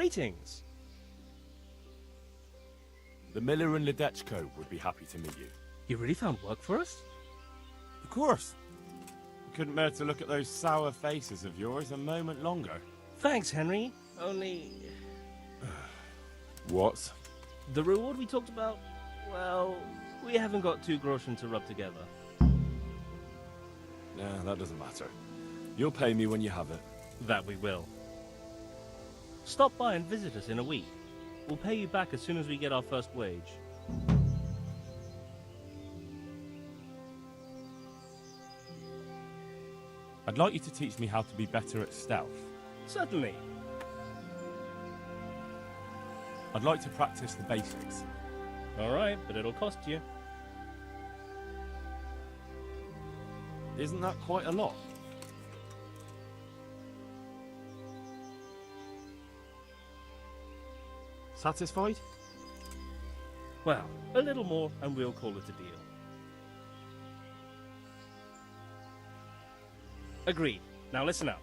Greetings. The miller and Ledechko would be happy to meet you. You really found work for us? Of course. I couldn't bear to look at those sour faces of yours a moment longer. Thanks, Henry. Only... What? the reward we talked about, well, we haven't got 2 groshins to rub together. Nah, that doesn't matter. You'll pay me when you have it. That we will. Stop by and visit us in a week. We'll pay you back as soon as we get our first wage. I'd like you to teach me how to be better at stealth. Certainly. I'd like to practice the basics. Alright, but it'll cost you. Isn't that quite a lot? Satisfied? Well, a little more and we'll call it a deal. Agreed. Now listen up.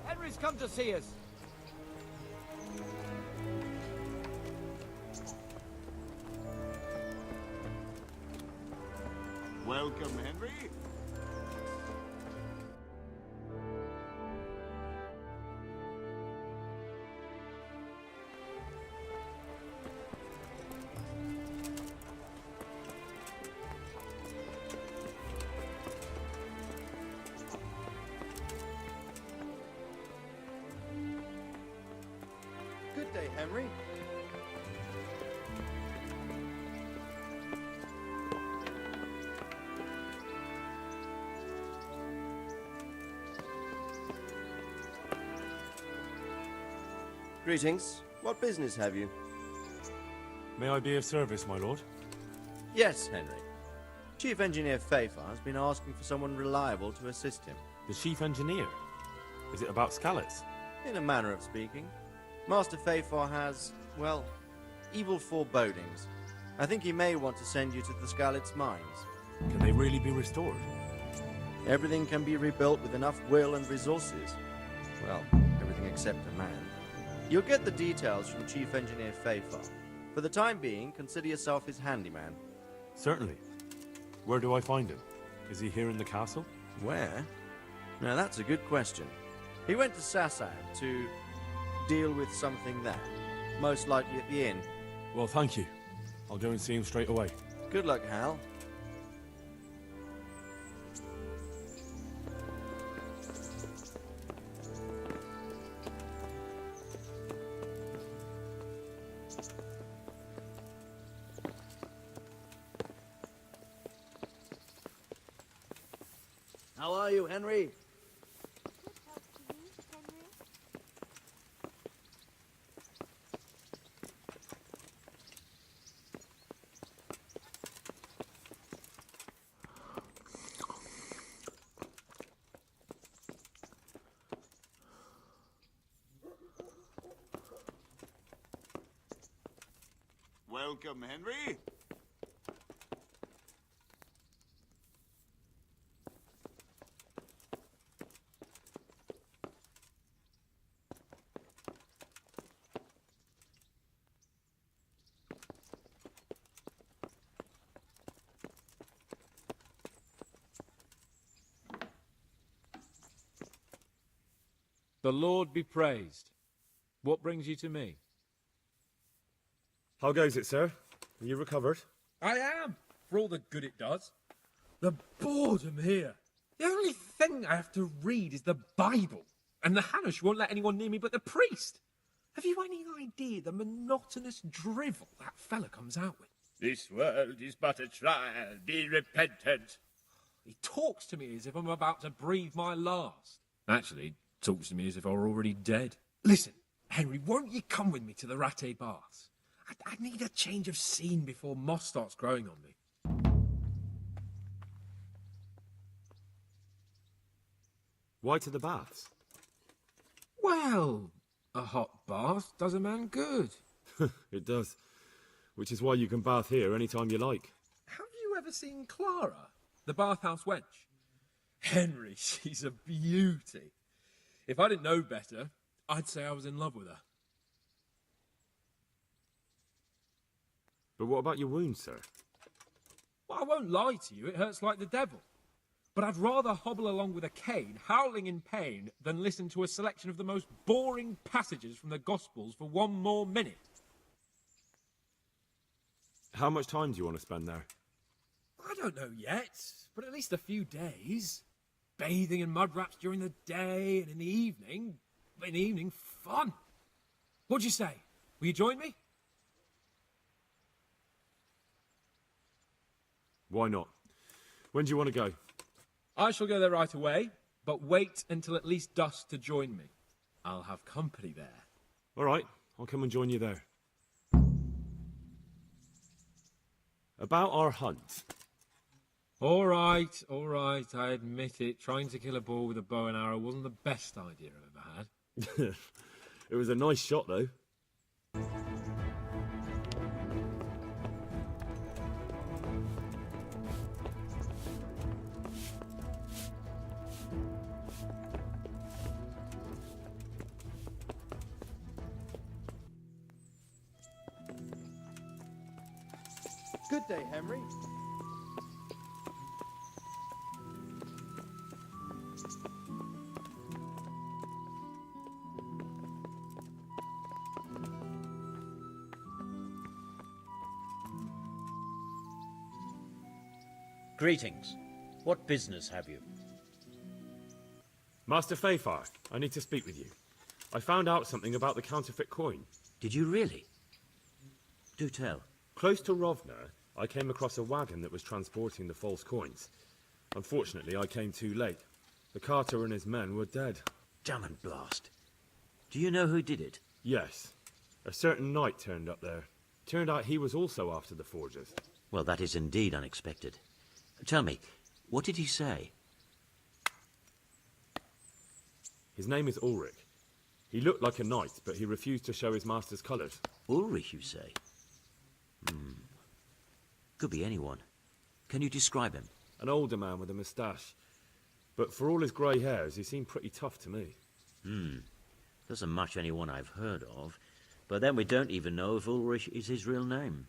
Henry's come to see us. Welcome, Henry. Good day, Henry. Greetings. What business have you? May I be of service, my lord? Yes, Henry. Chief Engineer Pfeiffer has been asking for someone reliable to assist him. The chief engineer? Is it about Skalitz? In a manner of speaking. Master Pfeiffer has, well, evil forebodings. I think he may want to send you to the Skalitz mines. Can they really be restored? Everything can be rebuilt with enough will and resources. Well, everything except a man. You'll get the details from Chief Engineer Pfeiffer. For the time being, consider yourself his handyman. Certainly. Where do I find him? Is he here in the castle? Where? Now that's a good question. He went to Sasau to deal with something there. Most likely at the inn. Well, thank you. I'll go and see him straight away. Good luck, Hal. How are you, Henry? Welcome, Henry. The Lord be praised. What brings you to me? How goes it, sir? Are you recovered? I am, for all the good it does. The boredom here. The only thing I have to read is the Bible, and the Hanush won't let anyone near me but the priest. Have you any idea the monotonous drivel that fella comes out with? This world is but a trial. Be repentant. He talks to me as if I'm about to breathe my last. Actually, he talks to me as if I were already dead. Listen, Henry, won't you come with me to the Ratte Baths? I need a change of scene before moss starts growing on me. Why to the baths? Well, a hot bath does a man good. It does. Which is why you can bath here any time you like. Have you ever seen Clara, the bathhouse wench? Henry, she's a beauty. If I didn't know better, I'd say I was in love with her. But what about your wounds, sir? Well, I won't lie to you, it hurts like the devil. But I'd rather hobble along with a cane, howling in pain, than listen to a selection of the most boring passages from the Gospels for one more minute. How much time do you want to spend there? I don't know yet, but at least a few days. Bathing in mud wraps during the day, and in the evening, fun. What'd you say? Will you join me? Why not? When do you want to go? I shall go there right away, but wait until at least dusk to join me. I'll have company there. All right, I'll come and join you there. About our hunt. All right, I admit it. Trying to kill a boar with a bow and arrow wasn't the best idea I've ever had. It was a nice shot, though. Good day, Henry. Greetings. What business have you? Master Fayfar, I need to speak with you. I found out something about the counterfeit coin. Did you really? Do tell. Close to Rovna, I came across a wagon that was transporting the false coins. Unfortunately, I came too late. The carter and his men were dead. Damn and blast. Do you know who did it? Yes. A certain knight turned up there. Turned out he was also after the forgers. Well, that is indeed unexpected. Tell me, what did he say? His name is Ulrich. He looked like a knight, but he refused to show his master's colours. Ulrich, you say? Could be anyone. Can you describe him? An older man with a moustache. But for all his grey hairs, he seemed pretty tough to me. Doesn't match anyone I've heard of. But then we don't even know if Ulrich is his real name.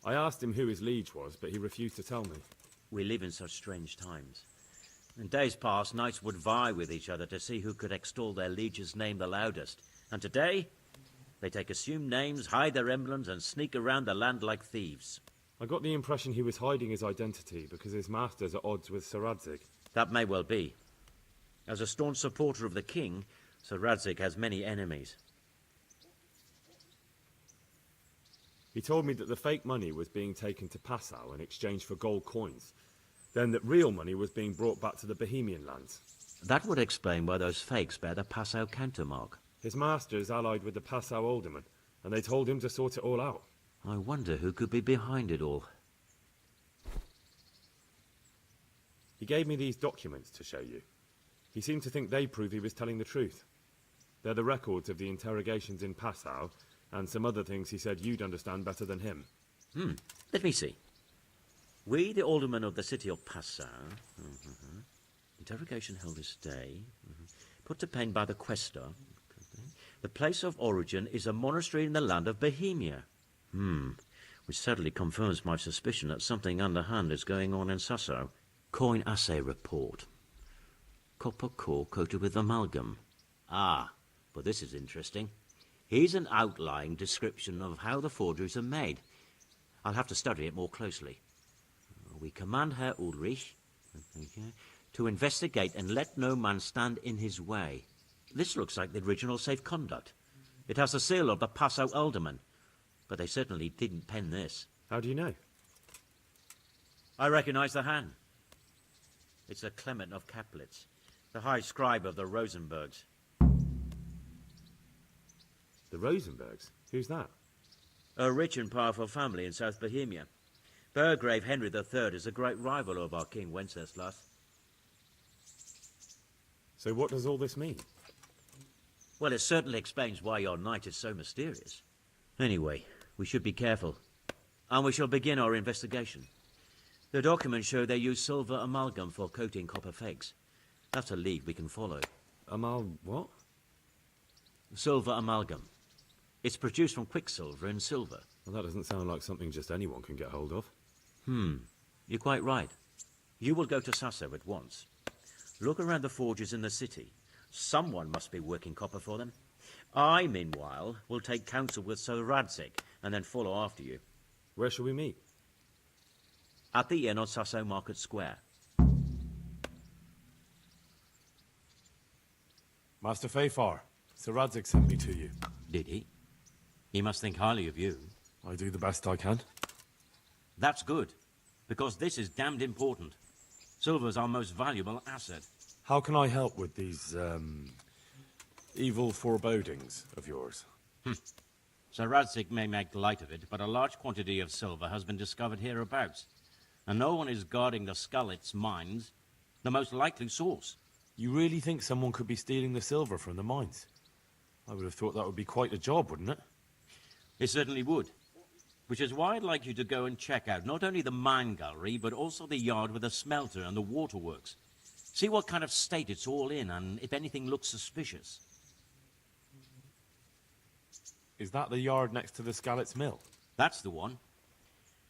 I asked him who his liege was, but he refused to tell me. We live in such strange times. In days past, knights would vie with each other to see who could extol their liege's name the loudest. And today, they take assumed names, hide their emblems, and sneak around the land like thieves. I got the impression he was hiding his identity because his master's at odds with Sir Radzig. That may well be. As a staunch supporter of the king, Sir Radzig has many enemies. He told me that the fake money was being taken to Passau in exchange for gold coins. Then that real money was being brought back to the Bohemian lands. That would explain why those fakes bear the Passau countermark. His master's allied with the Passau alderman, and they told him to sort it all out. I wonder who could be behind it all. He gave me these documents to show you. He seemed to think they prove he was telling the truth. They're the records of the interrogations in Passau, and some other things he said you'd understand better than him. Let me see. We, the aldermen of the city of Passau, interrogation held this day, put to pain by the quaestor. The place of origin is a monastery in the land of Bohemia. Which certainly confirms my suspicion that something underhand is going on in Sasau. Coin assay report. Copper core coated with amalgam. Ah, but this is interesting. Here's an outline description of how the forgeries are made. I'll have to study it more closely. We command Herr Ulrich to investigate and let no man stand in his way. This looks like the original safe conduct. It has the seal of the Passau alderman, but they certainly didn't pen this. How do you know? I recognize the hand. It's a Clement of Caplitz, the high scribe of the Rosenbergs. The Rosenbergs? Who's that? A rich and powerful family in South Bohemia. Burgrave Henry III is a great rival of our King Wenceslas. So what does all this mean? Well, it certainly explains why your knight is so mysterious. Anyway, we should be careful. And we shall begin our investigation. The documents show they use silver amalgam for coating copper fakes. That's a lead we can follow. What? Silver amalgam. It's produced from quicksilver and silver. Well, that doesn't sound like something just anyone can get hold of. You're quite right. You will go to Sasau at once. Look around the forges in the city. Someone must be working copper for them. I, meanwhile, will take counsel with Sir Radzik and then follow after you. Where shall we meet? At the inn on Sasau Market Square. Master Fayfar, Sir Radzik sent me to you. Did he? He must think highly of you. I do the best I can. That's good, because this is damned important. Silver's our most valuable asset. How can I help with these, evil forebodings of yours? Sir Radzik may make light of it, but a large quantity of silver has been discovered hereabouts, and no one is guarding the Skalitz mines, the most likely source. You really think someone could be stealing the silver from the mines? I would have thought that would be quite a job, wouldn't it? It certainly would. Which is why I'd like you to go and check out not only the mine gallery, but also the yard with the smelter and the waterworks. See what kind of state it's all in, and if anything looks suspicious. Is that the yard next to the Skalitz mill? That's the one.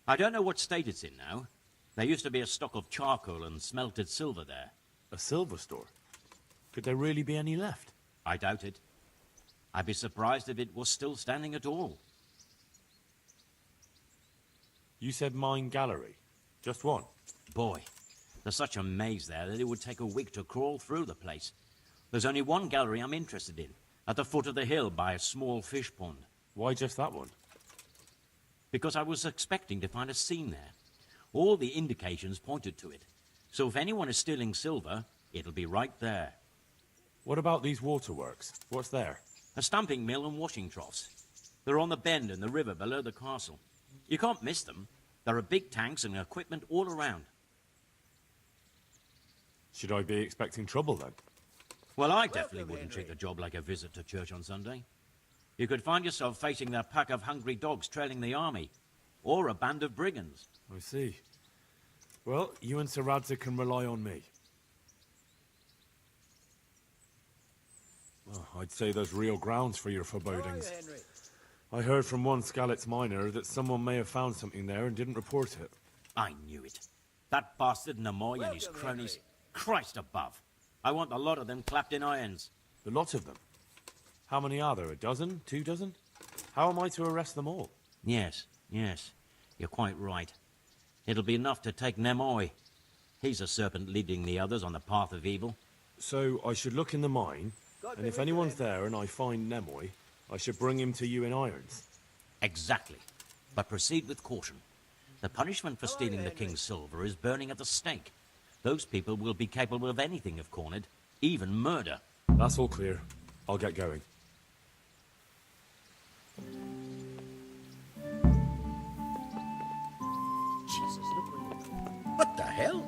I don't know what state it's in now. There used to be a stock of charcoal and smelted silver there. A silver store? Could there really be any left? I doubt it. I'd be surprised if it was still standing at all. You said mine gallery. Just one? Boy, there's such a maze there that it would take a week to crawl through the place. There's only one gallery I'm interested in, at the foot of the hill by a small fish pond. Why just that one? Because I was expecting to find a scene there. All the indications pointed to it. So if anyone is stealing silver, it'll be right there. What about these waterworks? What's there? A stamping mill and washing troughs. They're on the bend in the river below the castle. You can't miss them. There are big tanks and equipment all around. Should I be expecting trouble then? Well, I definitely wouldn't treat the job like a visit to church on Sunday. You could find yourself facing a pack of hungry dogs trailing the army, or a band of brigands. I see. Well, you and Sir Radzik can rely on me. Well, I'd say there's real grounds for your forebodings. I heard from one Skalitz miner that someone may have found something there and didn't report it. I knew it. That bastard Namoy and his cronies. Christ above. I want a lot of them clapped in irons. The lot of them? How many are there? A dozen? 2 dozen? How am I to arrest them all? Yes. You're quite right. It'll be enough to take Nemoy. He's a serpent leading the others on the path of evil. So I should look in the mine, and if anyone's there and I find Nemoy, I should bring him to you in irons. Exactly. But proceed with caution. The punishment for stealing the king's silver is burning at the stake. Those people will be capable of anything if cornered, even murder. That's all clear. I'll get going. Jesus, look where you're... What the hell?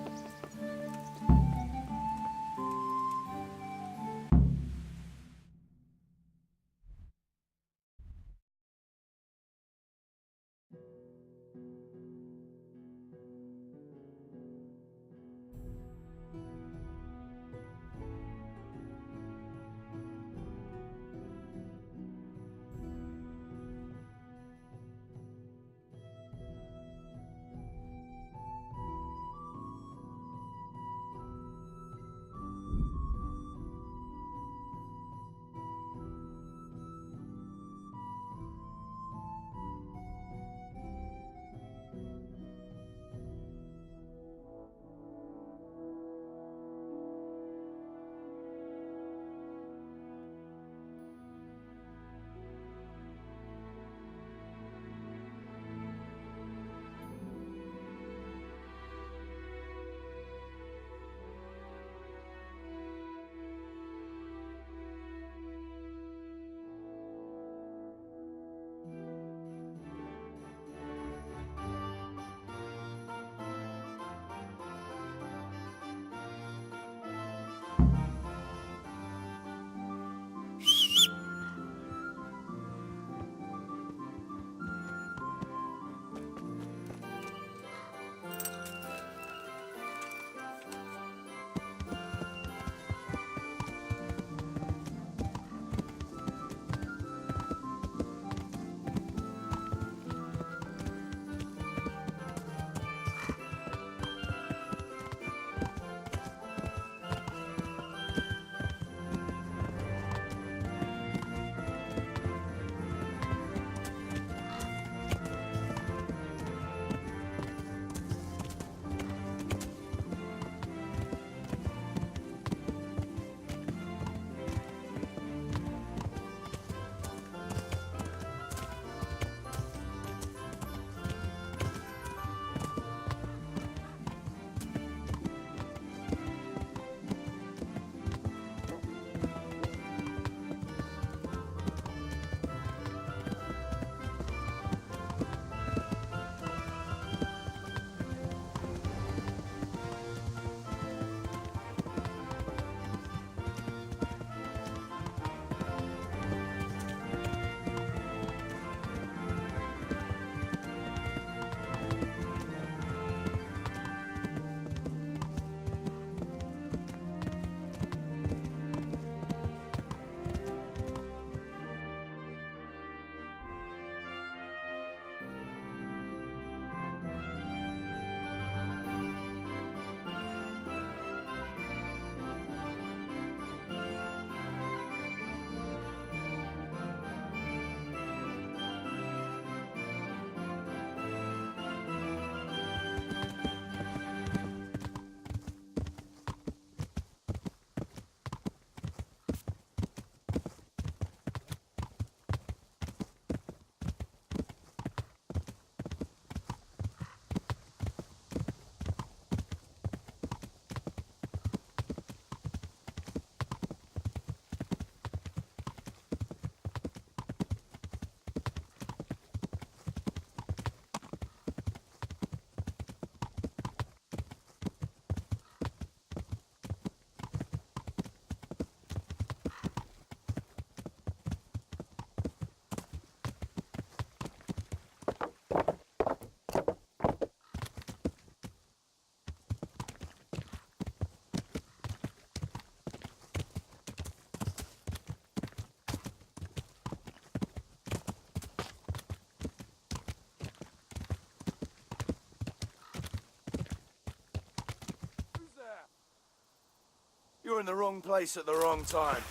in the wrong place at the wrong time.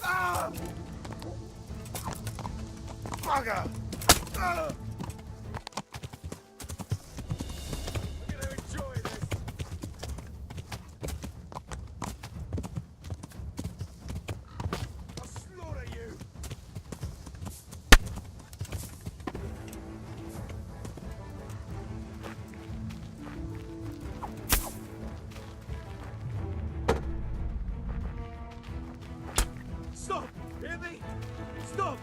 Ah! Bugger! Ah! I'm gonna enjoy this. I'll slaughter you. Stop! Hear me? Stop!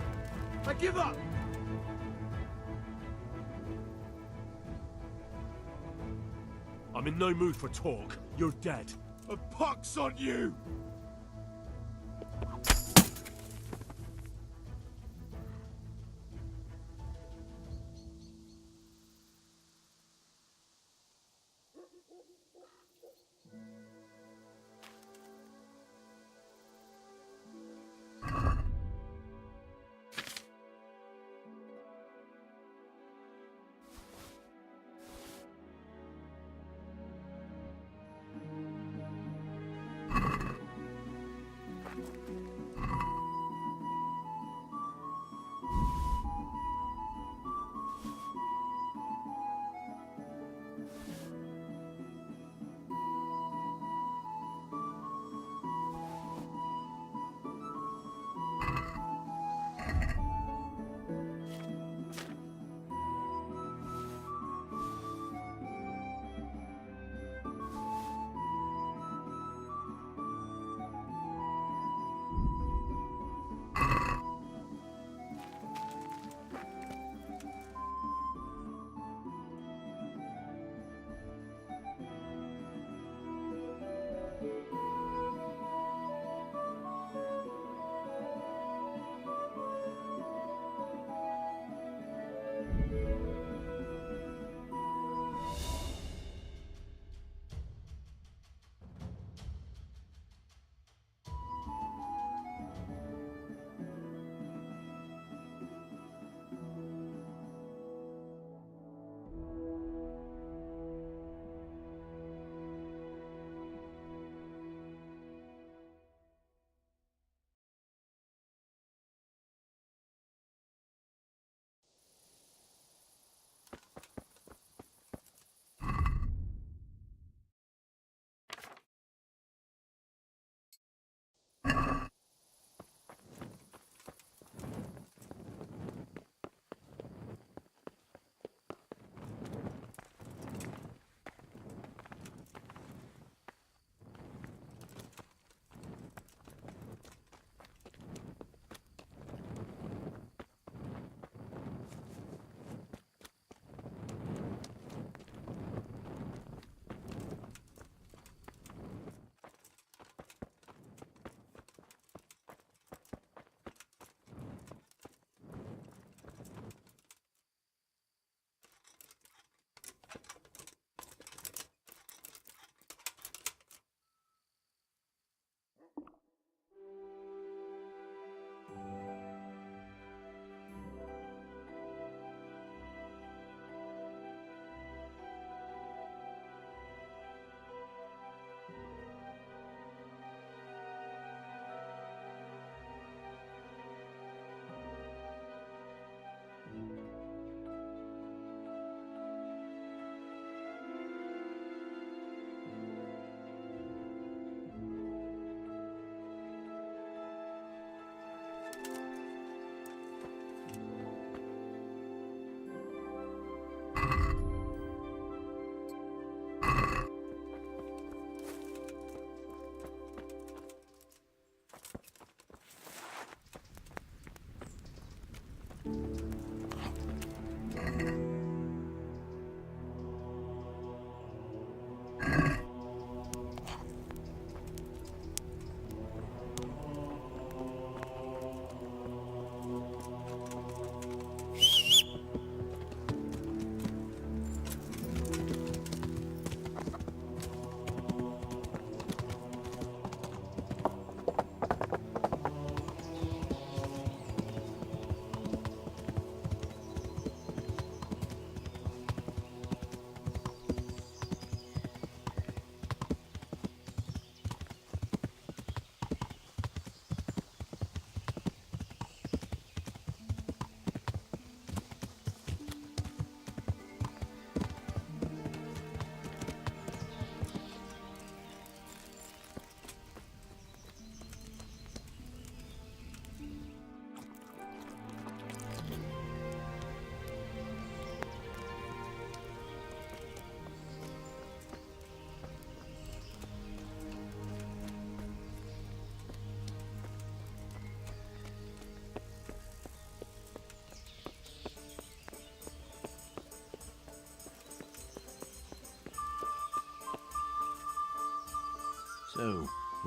I give up! I'm in no mood for talk. You're dead. A pox on you!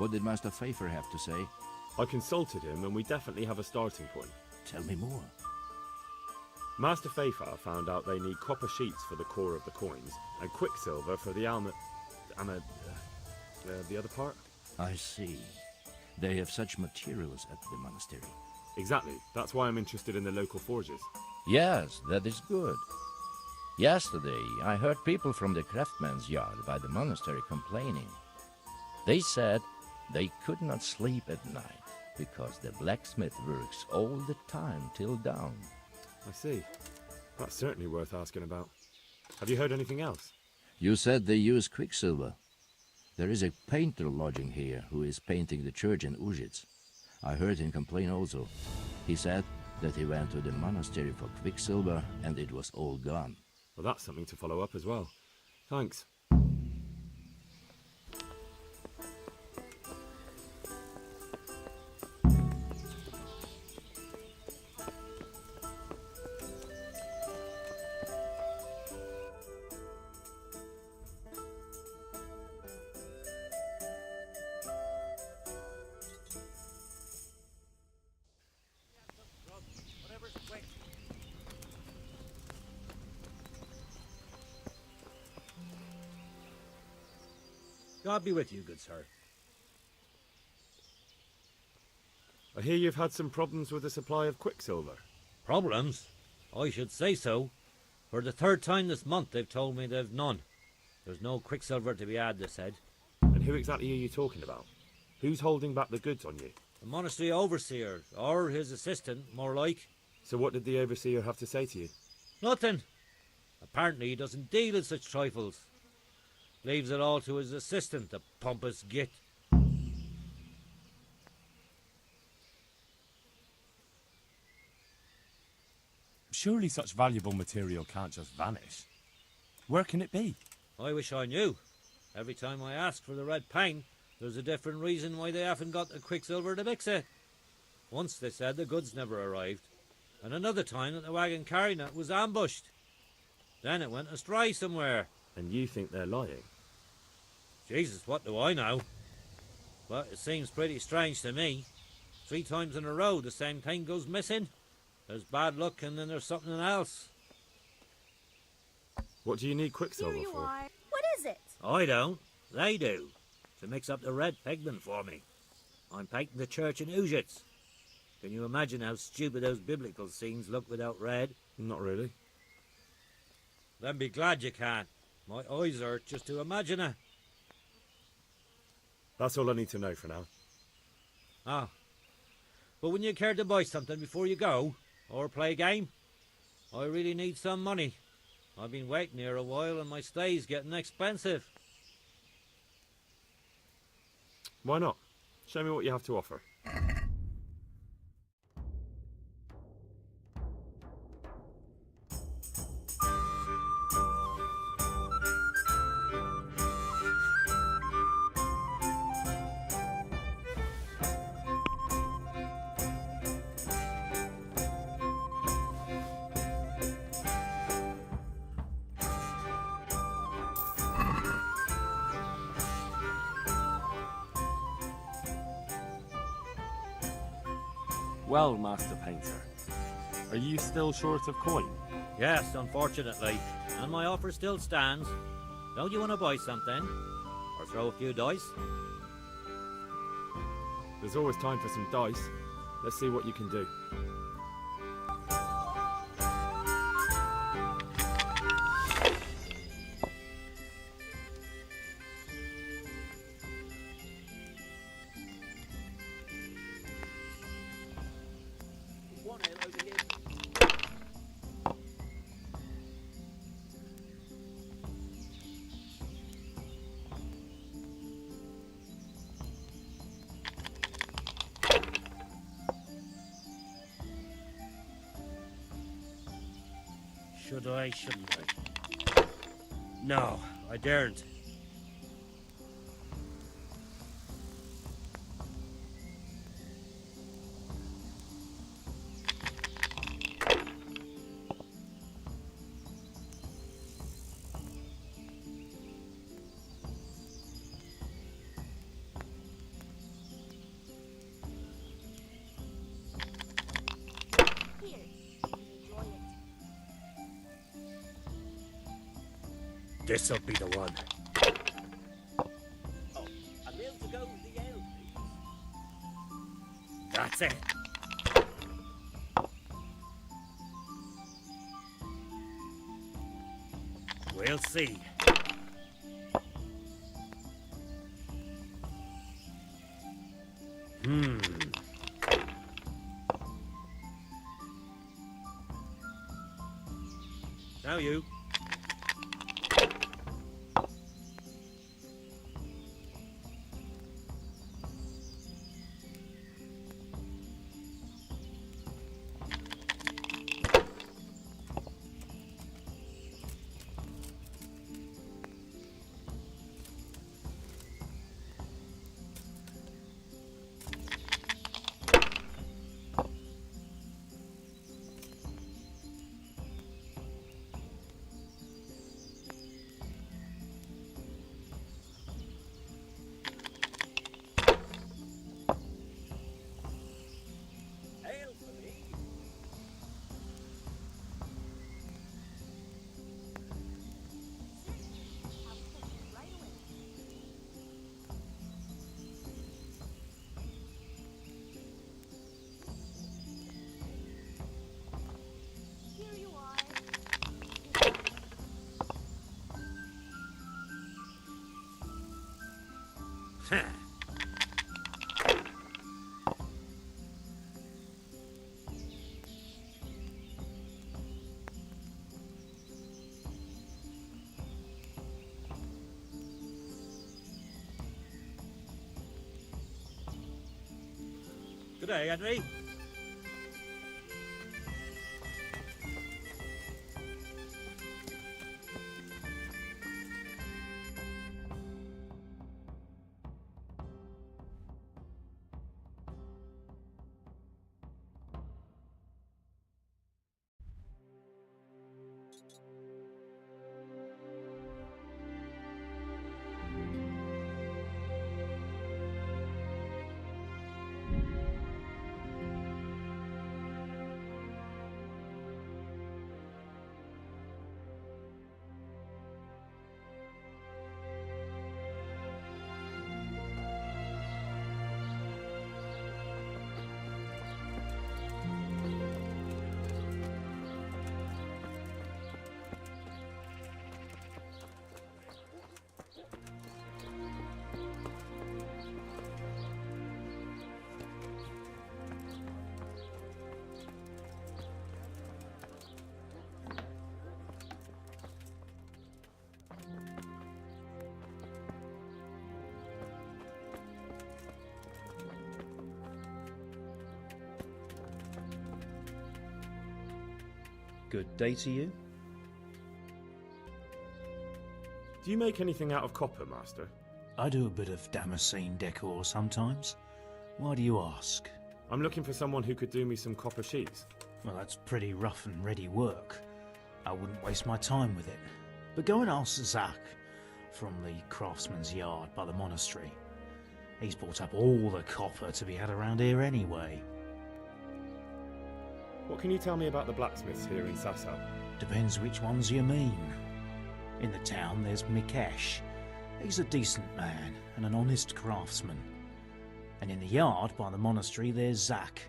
What did Master Pfeiffer have to say? I consulted him and we definitely have a starting point. Tell me more. Master Pfeiffer found out they need copper sheets for the core of the coins and quicksilver for the the other part? I see. They have such materials at the monastery. Exactly. That's why I'm interested in the local forges. Yes, that is good. Yesterday, I heard people from the craftsman's yard by the monastery complaining. They said they could not sleep at night because the blacksmith works all the time till dawn. I see. That's certainly worth asking about. Have you heard anything else? You said they use quicksilver. There is a painter lodging here who is painting the church in Ujits. I heard him complain also. He said that he went to the monastery for quicksilver and it was all gone. Well, that's something to follow up as well. Thanks. God be with you, good sir. I hear you've had some problems with the supply of quicksilver. Problems? I should say so. For the third time this month they've told me they've none. There's no quicksilver to be had, they said. And who exactly are you talking about? Who's holding back the goods on you? The monastery overseer, or his assistant, more like. So what did the overseer have to say to you? Nothing. Apparently he doesn't deal in such trifles. Leaves it all to his assistant, the pompous git. Surely such valuable material can't just vanish. Where can it be? I wish I knew. Every time I ask for the red paint, there's a different reason why they haven't got the quicksilver to mix it. Once they said the goods never arrived, and another time that the wagon carrying it was ambushed. Then it went astray somewhere. And you think they're lying? Jesus, what do I know? But it seems pretty strange to me. 3 times in a row the same thing goes missing. There's bad luck and then there's something else. What do you need quicksilver Here you for? are. What is it? I don't. They do. To mix up the red pigment for me. I'm painting the church in Ujits. Can you imagine how stupid those biblical scenes look without red? Not really. Then be glad you can. My eyes hurt just to imagine it. That's all I need to know for now. Ah. But wouldn't you care to buy something before you go? Or play a game? I really need some money. I've been waiting here a while and my stay's getting expensive. Why not? Show me what you have to offer. Well, Master Painter, are you still short of coin? Yes, unfortunately. And my offer still stands. Don't you want to buy something? Or throw a few dice? There's always time for some dice. Let's see what you can do. Should I, shouldn't I? No, I daren't. This'll be the one. Oh, a meal to go with the ale, please. That's it. We'll see. Now you. Ale for me. Here you are. Good day, Henry. Good day to you. Do you make anything out of copper, Master? I do a bit of Damascene decor sometimes. Why do you ask? I'm looking for someone who could do me some copper sheets. Well, that's pretty rough and ready work. I wouldn't waste my time with it. But go and ask Zach from the craftsman's yard by the monastery. He's bought up all the copper to be had around here anyway. What can you tell me about the blacksmiths here in Sasau? Depends which ones you mean. In the town there's Mikesh. He's a decent man and an honest craftsman. And in the yard by the monastery there's Zach.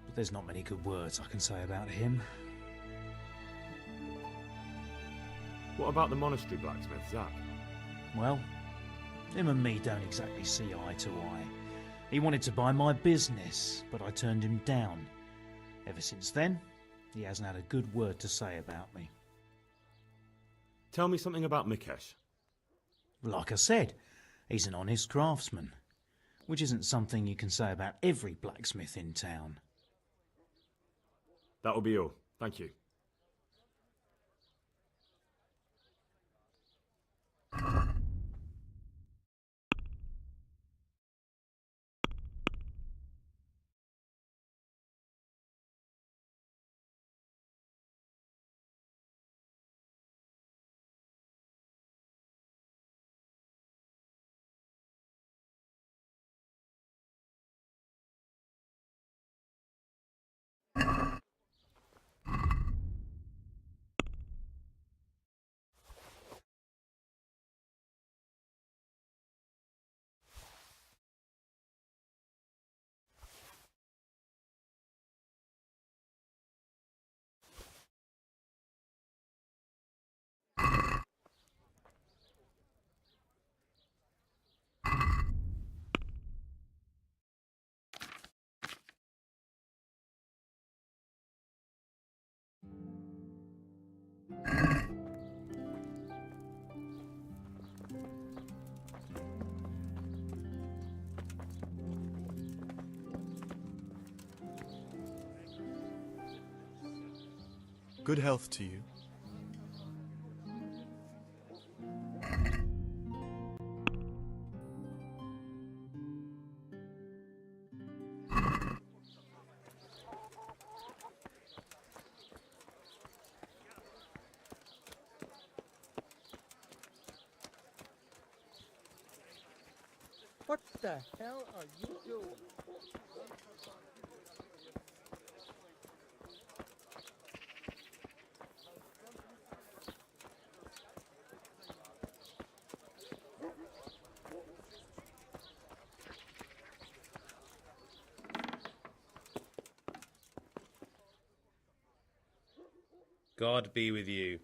But there's not many good words I can say about him. What about the monastery blacksmith, Zach? Well, him and me don't exactly see eye to eye. He wanted to buy my business, but I turned him down. Ever since then, he hasn't had a good word to say about me. Tell me something about Mikesh. Like I said, he's an honest craftsman, which isn't something you can say about every blacksmith in town. That'll be all. Thank you. Good health to you. What the hell are you doing? God be with you.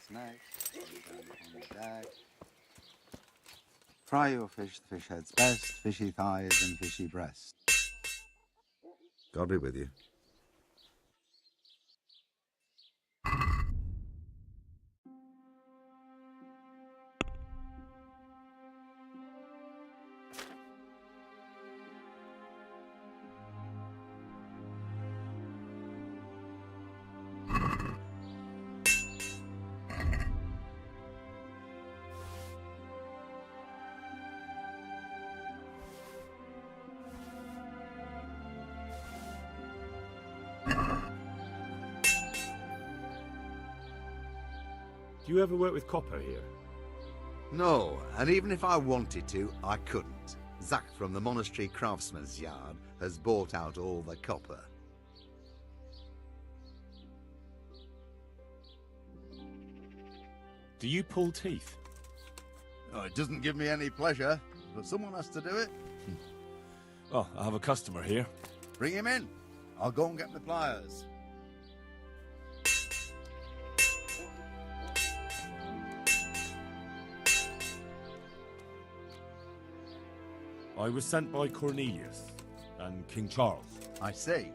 Neck, on the deck. Fry your fish the fish head's best, fishy thighs and fishy breasts. God be with you. Do you ever work with copper here? No, and even if I wanted to, I couldn't. Zach from the monastery craftsman's yard has bought out all the copper. Do you pull teeth? Oh, it doesn't give me any pleasure, but someone has to do it. Oh, I have a customer here. Bring him in. I'll go and get my pliers. I was sent by Cornelius and King Charles. I see.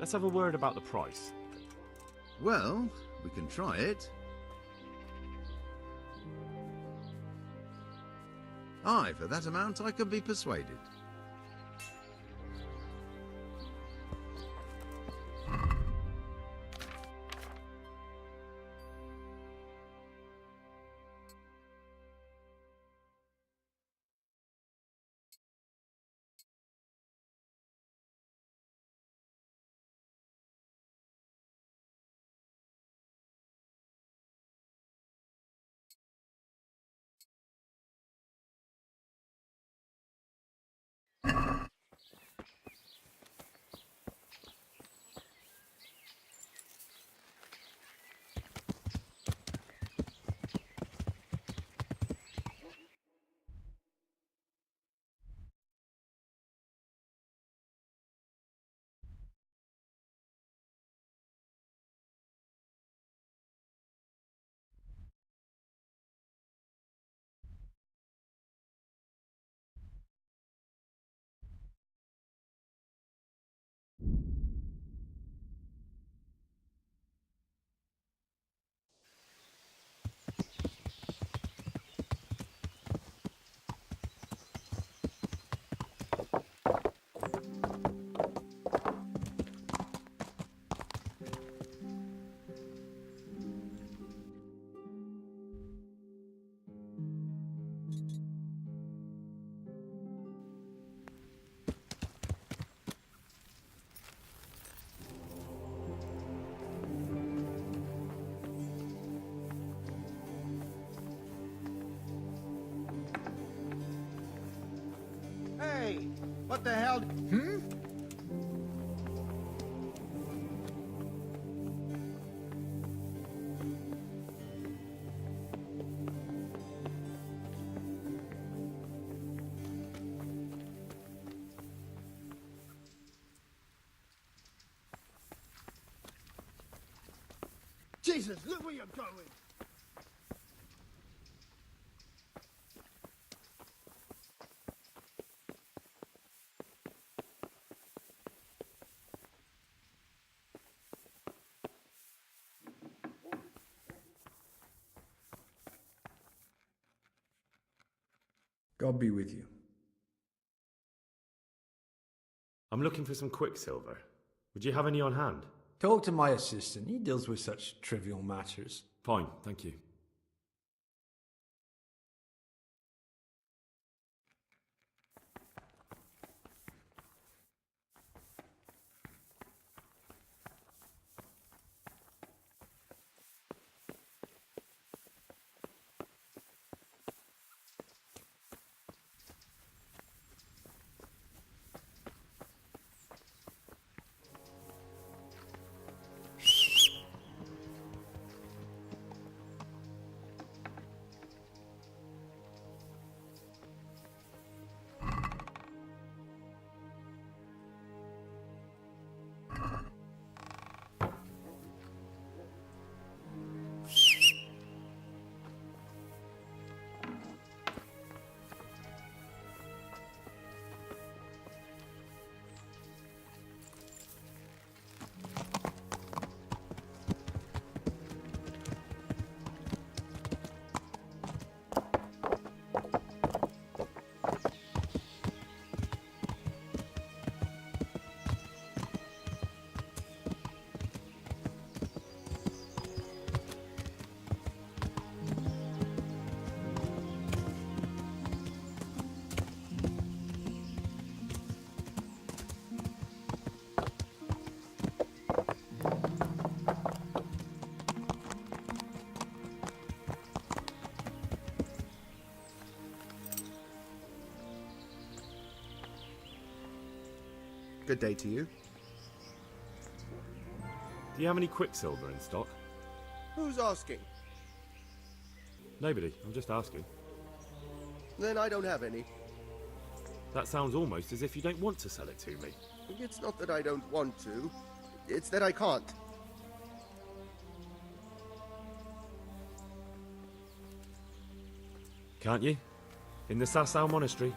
Let's have a word about the price. Well, we can try it. Aye, for that amount I could be persuaded. Hey, what the hell? Jesus, look where you're going! God be with you. I'm looking for some quicksilver. Would you have any on hand? Talk to my assistant. He deals with such trivial matters. Fine, thank you. Good day to you. Do you have any quicksilver in stock? Who's asking? Nobody. I'm just asking. Then I don't have any. That sounds almost as if you don't want to sell it to me. It's not that I don't want to. It's that I can't. Can't you? In the Sasau monastery?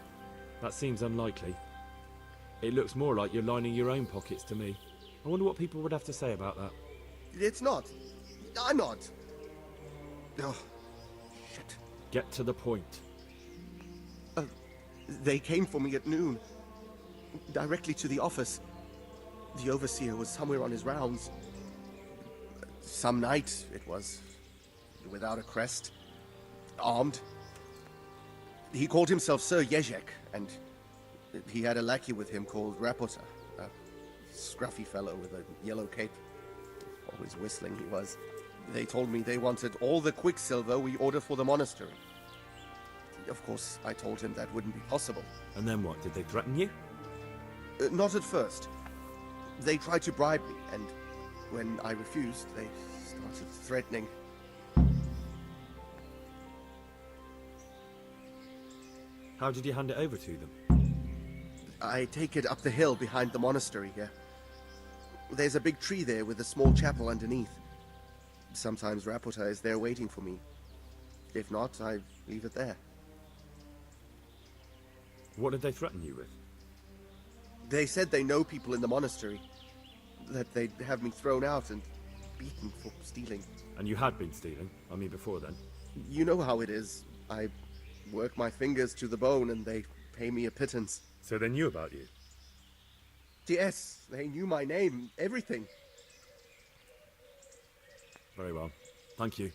That seems unlikely. It looks more like you're lining your own pockets to me. I wonder what people would have to say about that. It's not. I'm not. Oh, shit. Get to the point. They came for me at noon. Directly to the office. The overseer was somewhere on his rounds. Some night, it was. Without a crest. Armed. He called himself Sir Jezek, and he had a lackey with him called Rapota. A scruffy fellow with a yellow cape. Always whistling he was. They told me they wanted all the quicksilver we ordered for the monastery. Of course, I told him that wouldn't be possible. And then what? Did they threaten you? Not at first. They tried to bribe me, and when I refused, they started threatening. How did you hand it over to them? I take it up the hill behind the monastery here. There's a big tree there with a small chapel underneath. Sometimes Rapota is there waiting for me. If not, I leave it there. What did they threaten you with? They said they know people in the monastery. That they'd have me thrown out and beaten for stealing. And you had been stealing? I mean, before then? You know how it is. I work my fingers to the bone and they pay me a pittance. So they knew about you? Yes, they knew my name, everything. Very well. Thank you.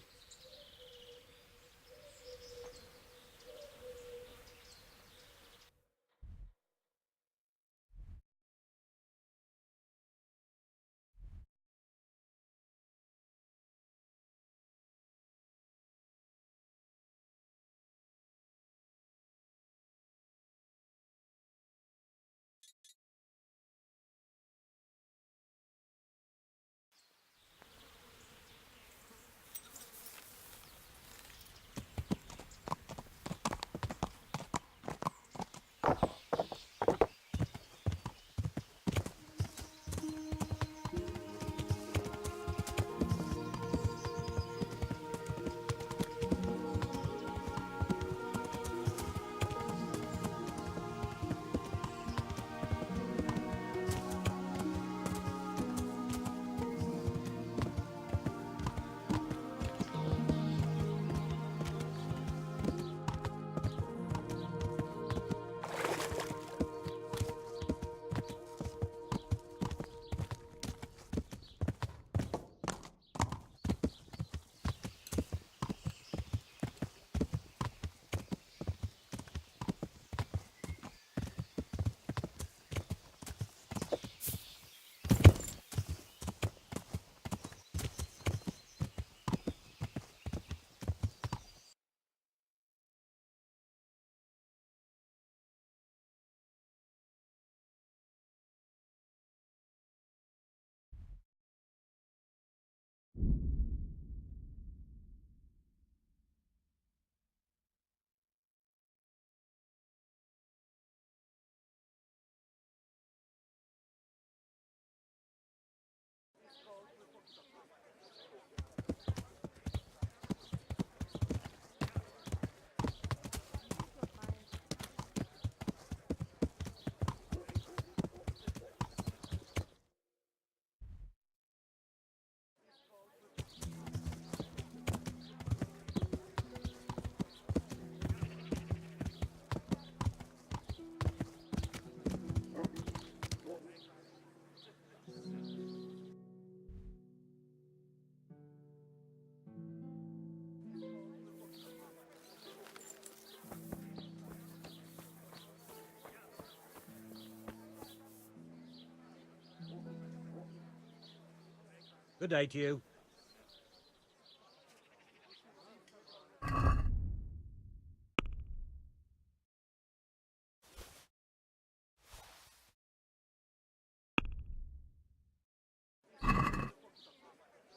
Good day to you.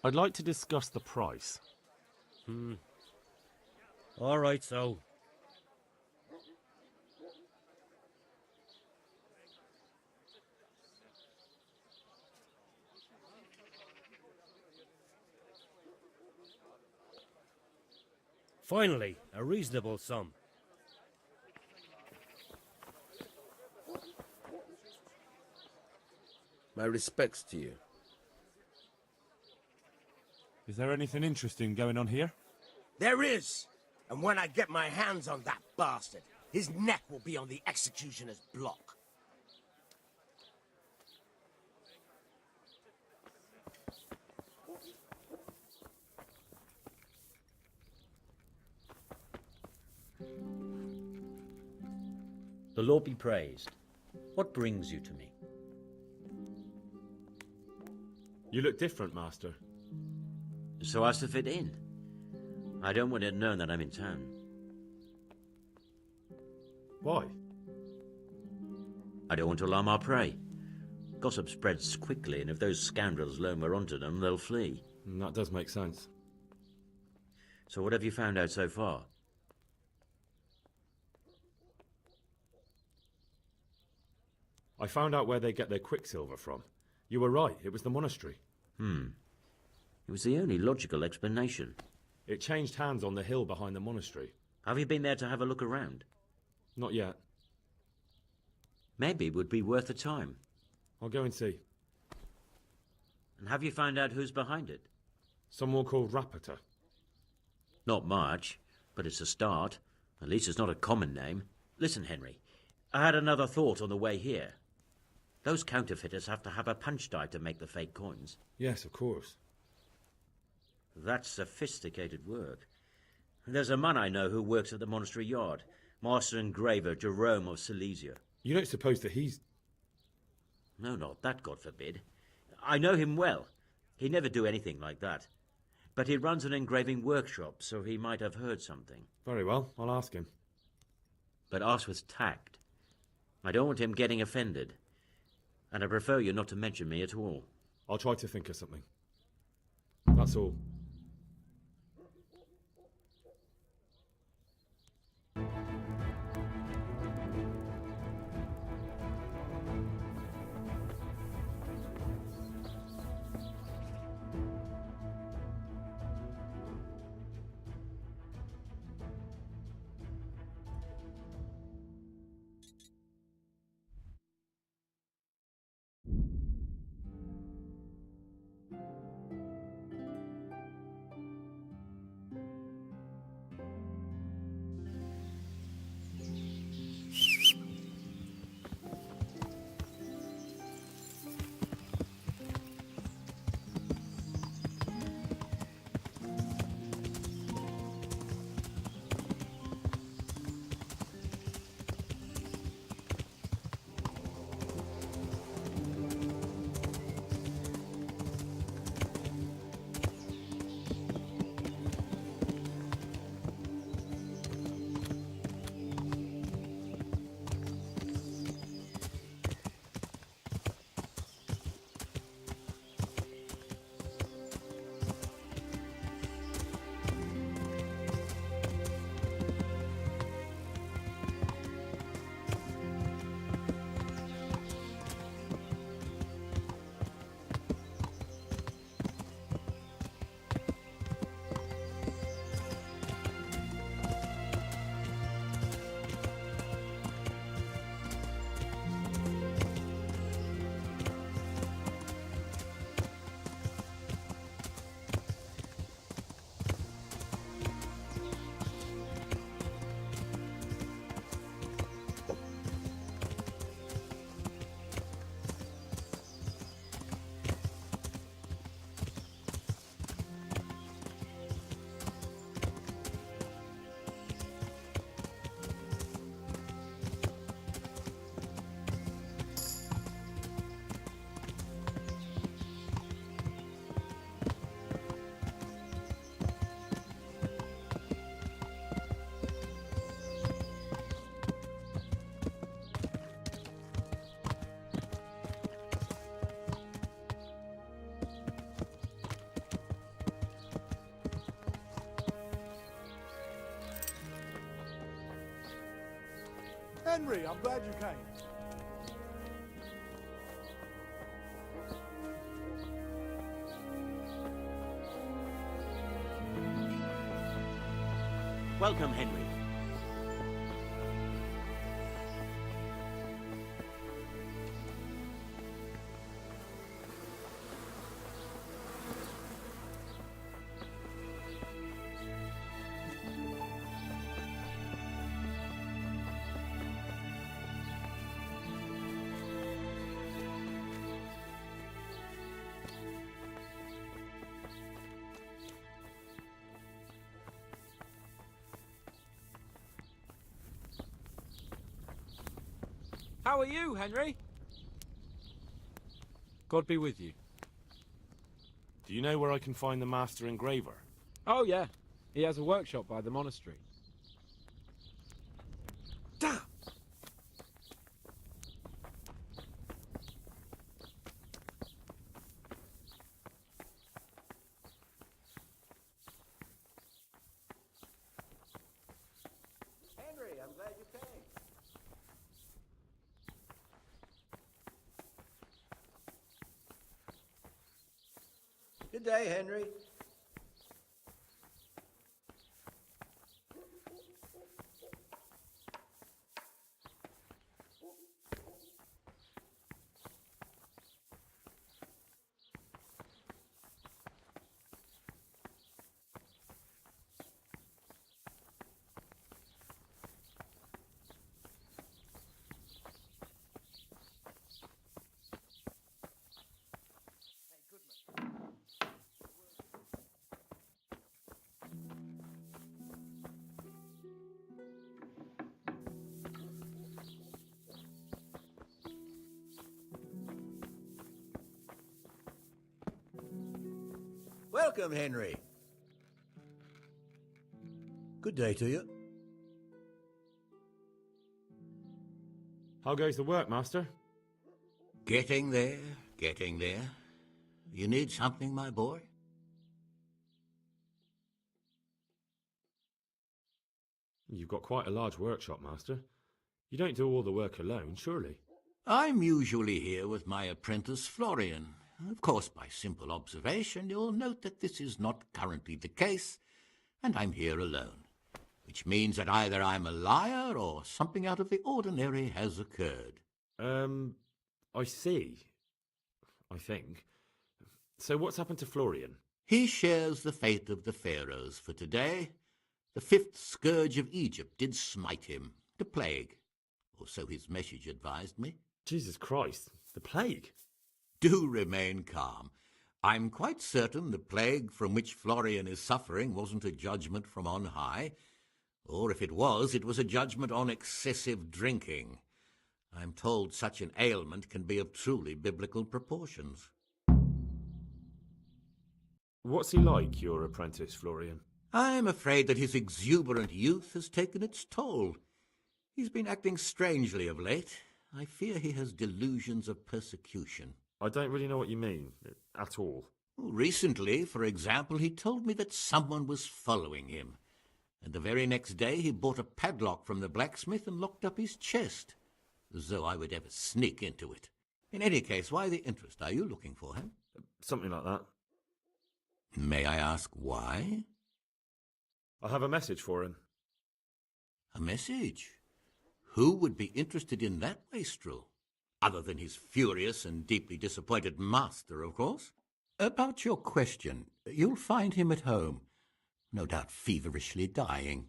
I'd like to discuss the price. All right, so. Finally, a reasonable sum. My respects to you. Is there anything interesting going on here? There is! And when I get my hands on that bastard, his neck will be on the executioner's block. The Lord be praised. What brings you to me? You look different, Master. So as to fit in. I don't want it known that I'm in town. Why? I don't want to alarm our prey. Gossip spreads quickly, and if those scoundrels learn we're onto them, they'll flee. That does make sense. So what have you found out so far? I found out where they get their quicksilver from. You were right, it was the monastery. It was the only logical explanation. It changed hands on the hill behind the monastery. Have you been there to have a look around? Not yet. Maybe it would be worth the time. I'll go and see. And have you found out who's behind it? Someone called Rapita. Not much, but it's a start. At least it's not a common name. Listen, Henry, I had another thought on the way here. Those counterfeiters have to have a punch die to make the fake coins. Yes, of course. That's sophisticated work. There's a man I know who works at the monastery yard, Master Engraver Jerome of Silesia. You don't suppose that he's... No, not that, God forbid. I know him well. He'd never do anything like that. But he runs an engraving workshop, so he might have heard something. Very well, I'll ask him. But ask with tact. I don't want him getting offended. And I prefer you not to mention me at all. I'll try to think of something. That's all. Henry, I'm glad you came. Welcome, Henry. How are you, Henry? God be with you. Do you know where I can find the master engraver? Oh, yeah. He has a workshop by the monastery. Damn! Henry, I'm glad you came. Good day, Henry. Welcome, Henry. Good day to you. How goes the work, master? Getting there, getting there. You need something, my boy? You've got quite a large workshop, master. You don't do all the work alone, surely? I'm usually here with my apprentice, Florian. Of course, by simple observation, you'll note that this is not currently the case, and I'm here alone, which means that either I'm a liar or something out of the ordinary has occurred. I see. I think. So what's happened to Florian? He shares the fate of the pharaohs for today. The 5th scourge of Egypt did smite him, the plague, or so his message advised me. Jesus Christ, the plague? Do remain calm. I'm quite certain the plague from which Florian is suffering wasn't a judgment from on high, or if it was a judgment on excessive drinking. I'm told such an ailment can be of truly biblical proportions. What's he like, your apprentice, Florian? I'm afraid that his exuberant youth has taken its toll. He's been acting strangely of late. I fear he has delusions of persecution. I don't really know what you mean, at all. Recently, for example, he told me that someone was following him, and the very next day he bought a padlock from the blacksmith and locked up his chest, as though I would ever sneak into it. In any case, why the interest? Are you looking for him? Something like that. May I ask why? I have a message for him. A message? Who would be interested in that wastrel? Other than his furious and deeply disappointed master, of course. About your question, you'll find him at home, no doubt feverishly dying.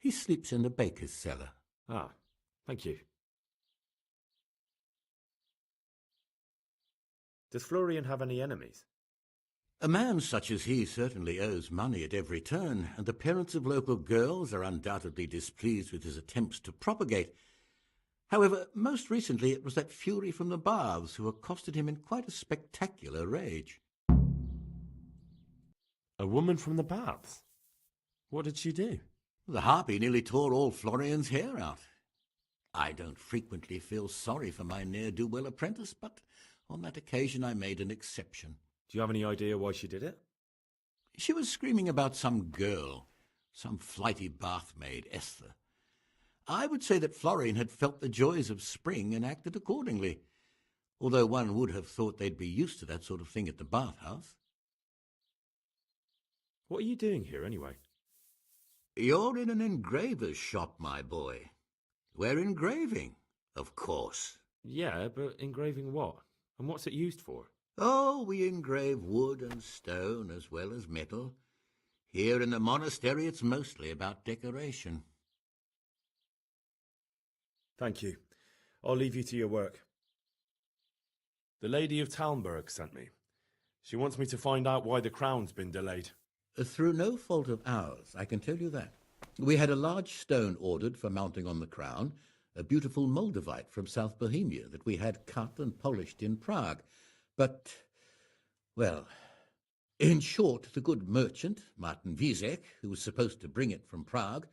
He sleeps in the baker's cellar. Ah, thank you. Does Florian have any enemies? A man such as he certainly owes money at every turn, and the parents of local girls are undoubtedly displeased with his attempts to propagate. However, most recently it was that fury from the baths who accosted him in quite a spectacular rage. A woman from the baths? What did she do? The harpy nearly tore all Florian's hair out. I don't frequently feel sorry for my ne'er-do-well apprentice, but on that occasion I made an exception. Do you have any idea why she did it? She was screaming about some girl, some flighty bath-maid, Esther. I would say that Florian had felt the joys of spring and acted accordingly, although one would have thought they'd be used to that sort of thing at the bathhouse. What are you doing here, anyway? You're in an engraver's shop, my boy. We're engraving, of course. Yeah, but engraving what? And what's it used for? Oh, we engrave wood and stone as well as metal. Here in the monastery, it's mostly about decoration. Thank you. I'll leave you to your work. The Lady of Talmberg sent me. She wants me to find out why the crown's been delayed. Through no fault of ours, I can tell you that. We had a large stone ordered for mounting on the crown, a beautiful Moldavite from South Bohemia that we had cut and polished in Prague. But, well, in short, the good merchant, Martin Wieseck, who was supposed to bring it from Prague,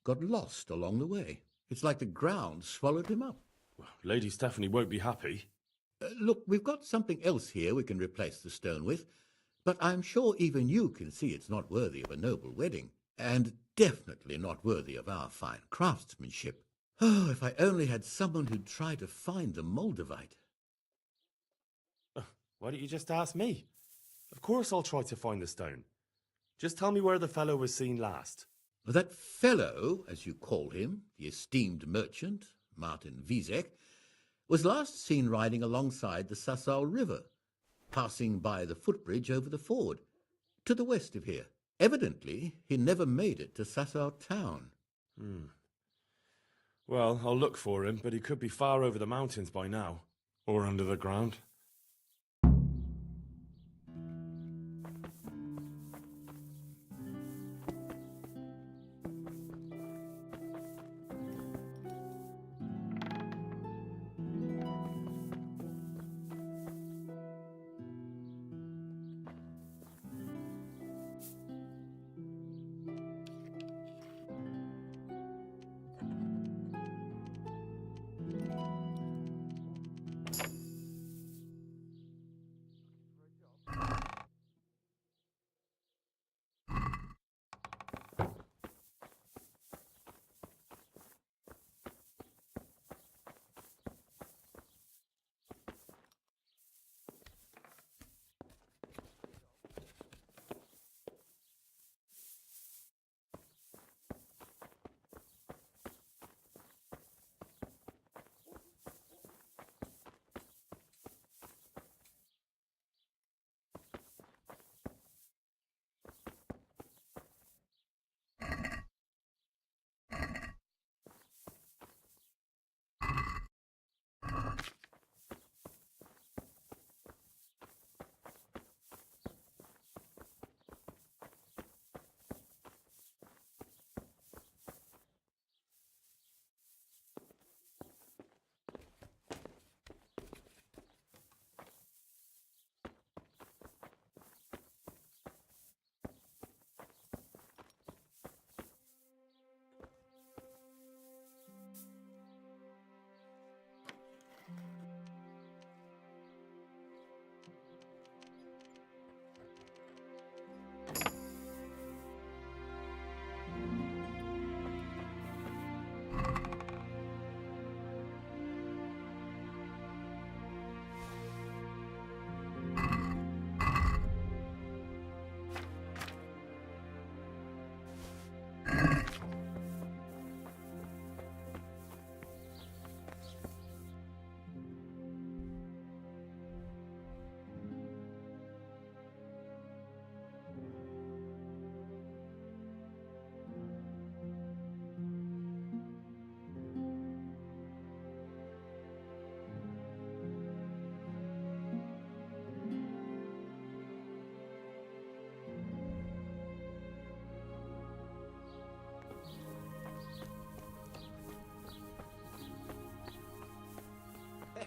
got lost along the way. It's like the ground swallowed him up. Well, Lady Stephanie won't be happy. Look, we've got something else here we can replace the stone with, but I'm sure even you can see it's not worthy of a noble wedding, and definitely not worthy of our fine craftsmanship. Oh, if I only had someone who'd try to find the Moldavite. Why don't you just ask me? Of course I'll try to find the stone. Just tell me where the fellow was seen last. That fellow, as you call him, the esteemed merchant, Martin Wieseck, was last seen riding alongside the Sasau River, passing by the footbridge over the ford, to the west of here. Evidently, he never made it to Sasau town. Well, I'll look for him, but he could be far over the mountains by now. Or under the ground.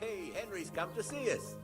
Hey, Henry's come to see us.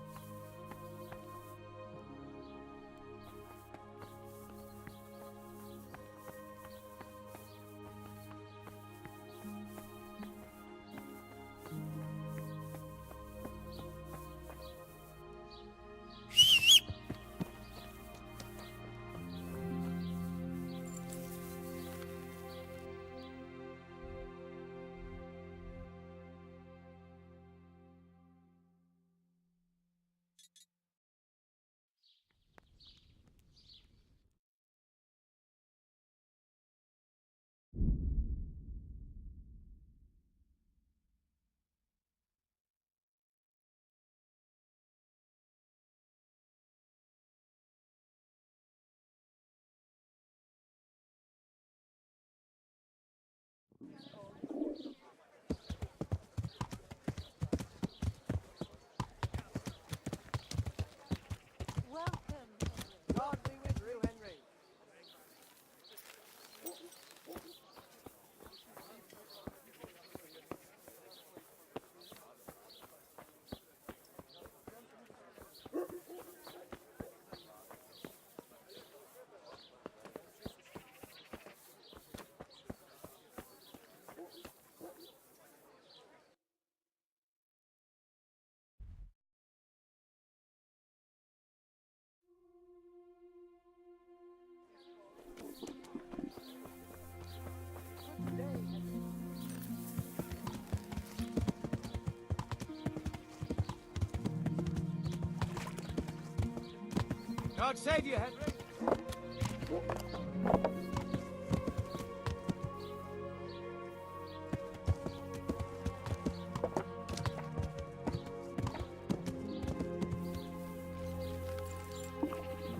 God save you, Henry.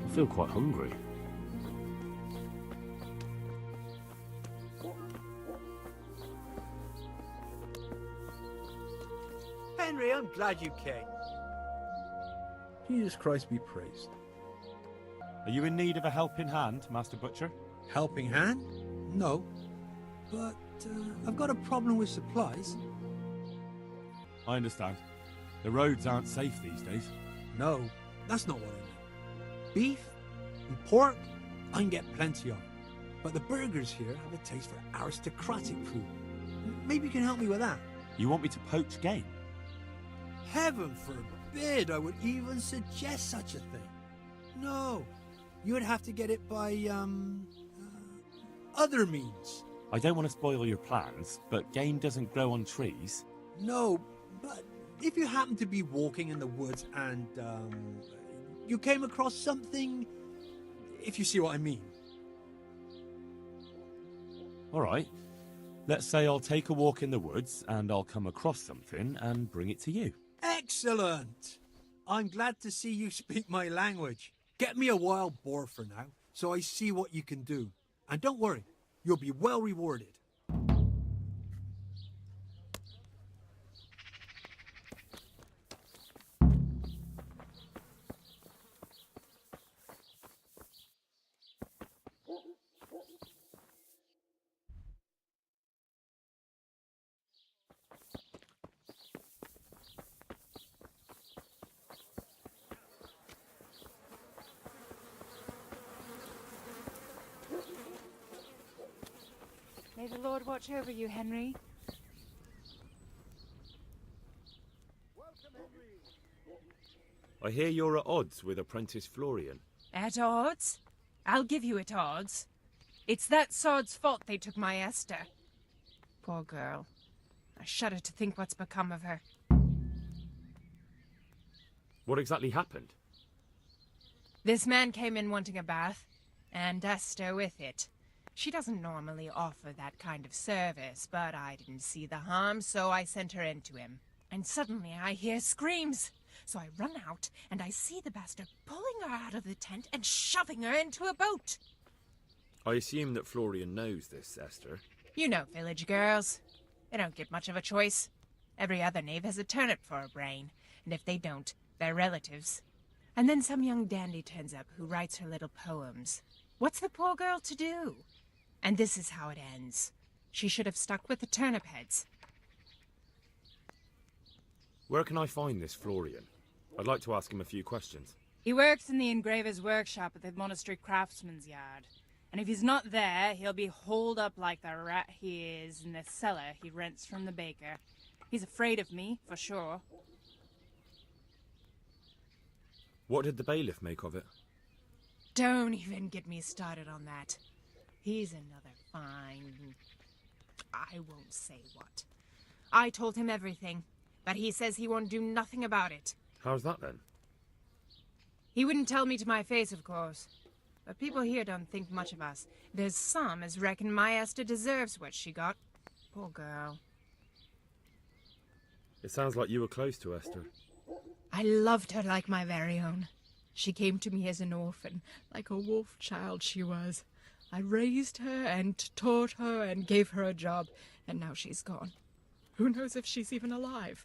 I feel quite hungry. Henry, I'm glad you came. Jesus Christ be praised. Are you in need of a helping hand, Master Butcher? Helping hand? No. But I've got a problem with supplies. I understand. The roads aren't safe these days. No, that's not what I mean. Beef and pork, I can get plenty of. But the burgers here have a taste for aristocratic food. Maybe you can help me with that. You want me to poach game? Heaven forbid I would even suggest such a thing. No, you would have to get it by, other means. I don't want to spoil your plans, but game doesn't grow on trees. No, but if you happen to be walking in the woods and, you came across something, if you see what I mean. All right. Let's say I'll take a walk in the woods and I'll come across something and bring it to you. Excellent! I'm glad to see you speak my language. Get me a wild boar for now, so I see what you can do. And don't worry, you'll be well rewarded. May the Lord watch over you, Henry. I hear you're at odds with Apprentice Florian. At odds? I'll give you at odds. It's that sod's fault they took my Esther. Poor girl. I shudder to think what's become of her. What exactly happened? This man came in wanting a bath, and Esther with it. She doesn't normally offer that kind of service, but I didn't see the harm, so I sent her in to him. And suddenly I hear screams. So I run out, and I see the bastard pulling her out of the tent and shoving her into a boat. I assume that Florian knows this, Esther. You know village girls. They don't get much of a choice. Every other knave has a turnip for a brain, and if they don't, they're relatives. And then some young dandy turns up who writes her little poems. What's the poor girl to do? And this is how it ends. She should have stuck with the turnip heads. Where can I find this Florian? I'd like to ask him a few questions. He works in the engraver's workshop at the monastery craftsman's yard. And if he's not there, he'll be holed up like the rat he is in the cellar he rents from the baker. He's afraid of me, for sure. What did the bailiff make of it? Don't even get me started on that. He's another fine... I won't say what. I told him everything, but he says he won't do nothing about it. How's that then? He wouldn't tell me to my face, of course. But people here don't think much of us. There's some as reckon my Esther deserves what she got. Poor girl. It sounds like you were close to Esther. I loved her like my very own. She came to me as an orphan, like a wolf child she was. I raised her and taught her and gave her a job, and now she's gone. Who knows if she's even alive?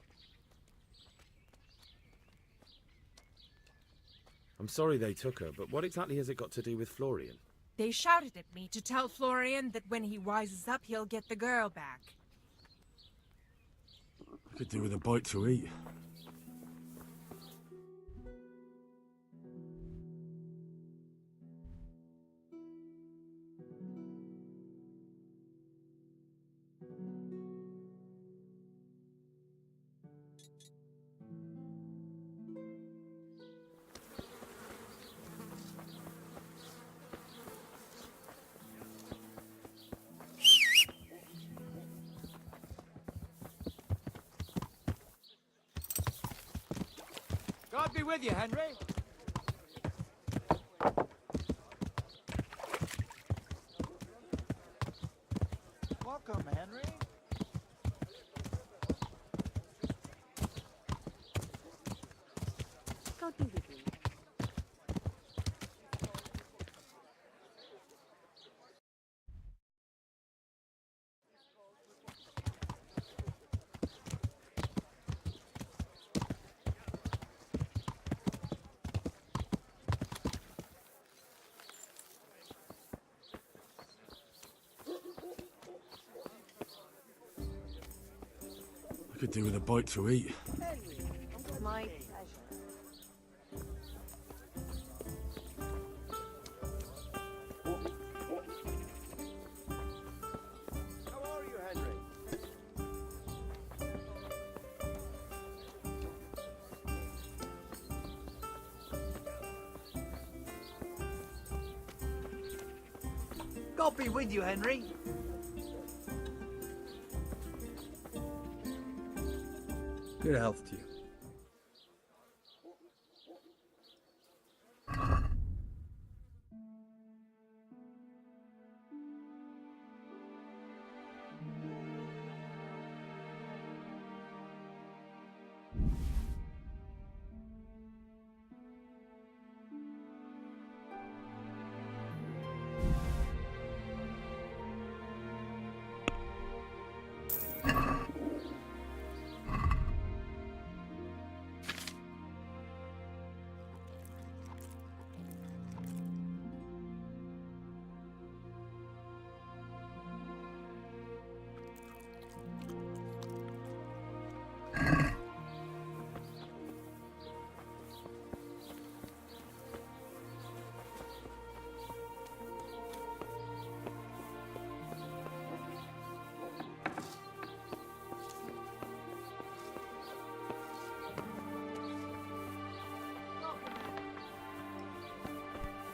I'm sorry they took her, but what exactly has it got to do with Florian? They shouted at me to tell Florian that when he wises up, he'll get the girl back. I could do with a bite to eat. God be with you, Henry. Welcome, Henry. God be with you. I could do with a bite to eat. My pleasure. How are you, Henry? God be with you, Henry. Good health to you.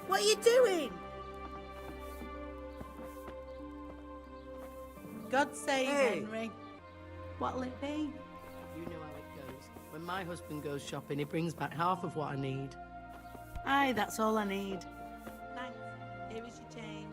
What are you doing? God save Henry. What'll it be? You know how it goes. When my husband goes shopping, he brings back half of what I need. Aye, that's all I need. Thanks. Here is your change.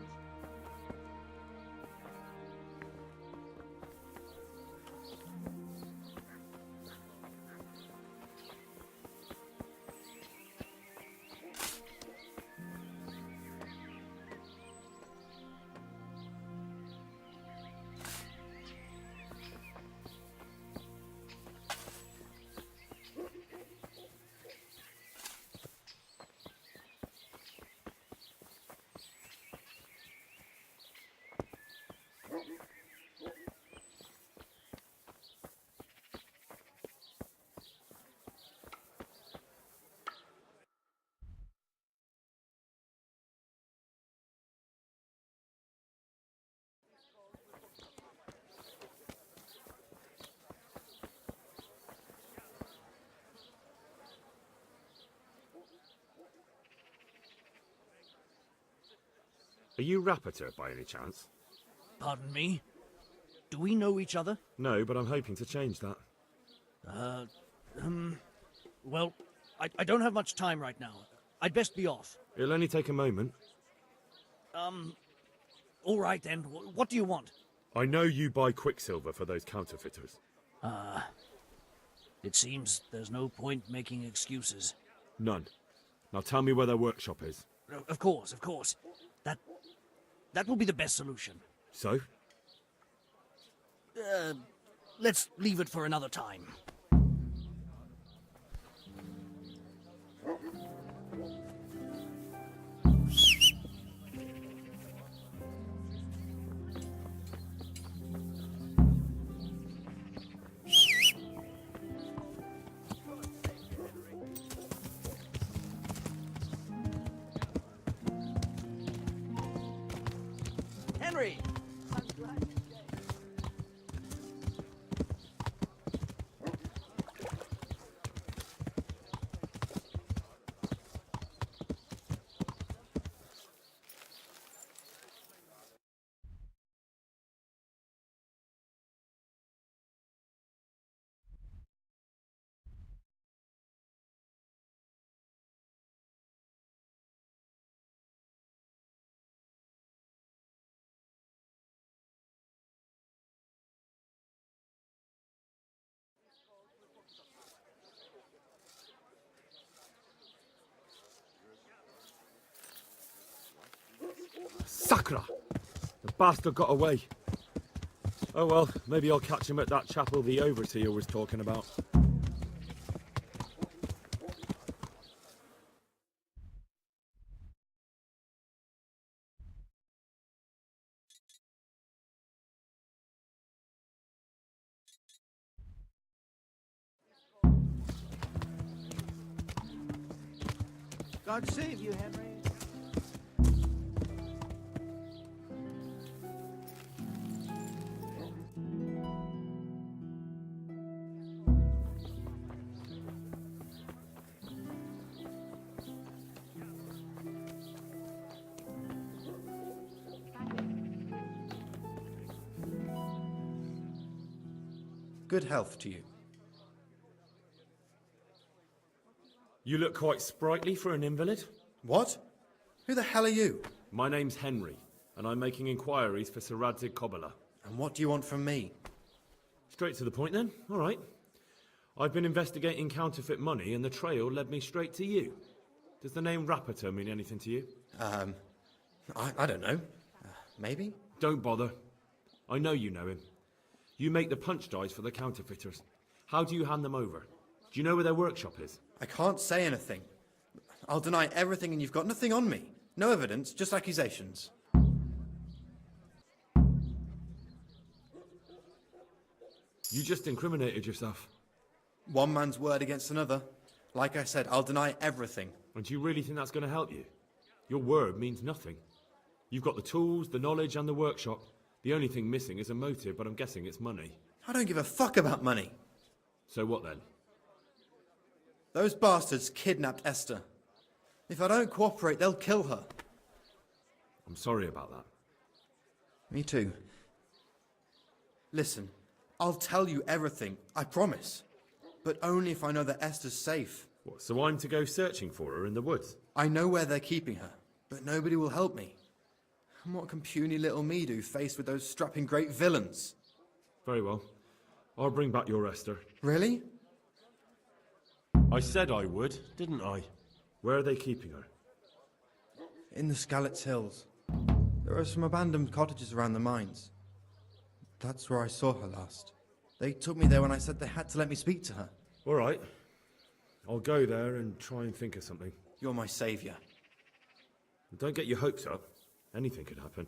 Are you Rapiter by any chance? Pardon me? Do we know each other? No, but I'm hoping to change that. Well, I don't have much time right now. I'd best be off. It'll only take a moment. All right then. What do you want? I know you buy quicksilver for those counterfeiters. It seems there's no point making excuses. None. Now tell me where their workshop is. Of course. That will be the best solution. So? Let's leave it for another time. Henry! Massacre! The bastard got away. Oh well, maybe I'll catch him at that chapel the overseer was talking about. God save you, Henry. Good health to you. You look quite sprightly for an invalid. What? Who the hell are you? My name's Henry, and I'm making inquiries for Sir Radzig Kobyla. And what do you want from me? Straight to the point then, all right. I've been investigating counterfeit money, and the trail led me straight to you. Does the name Rappator mean anything to you? I don't know. Maybe? Don't bother. I know you know him. You make the punch dies for the counterfeiters. How do you hand them over? Do you know where their workshop is? I can't say anything. I'll deny everything and you've got nothing on me. No evidence, just accusations. You just incriminated yourself. One man's word against another. Like I said, I'll deny everything. And do you really think that's going to help you? Your word means nothing. You've got the tools, the knowledge and the workshop. The only thing missing is a motive, but I'm guessing it's money. I don't give a fuck about money. So what then? Those bastards kidnapped Esther. If I don't cooperate, they'll kill her. I'm sorry about that. Me too. Listen, I'll tell you everything, I promise. But only if I know that Esther's safe. What, so I'm to go searching for her in the woods? I know where they're keeping her, but nobody will help me. And what can puny little me do faced with those strapping great villains? Very well. I'll bring back your Esther. Really? I said I would, didn't I? Where are they keeping her? In the Skalitz hills. There are some abandoned cottages around the mines. That's where I saw her last. They took me there when I said they had to let me speak to her. All right. I'll go there and try and think of something. You're my saviour. Don't get your hopes up. Anything could happen.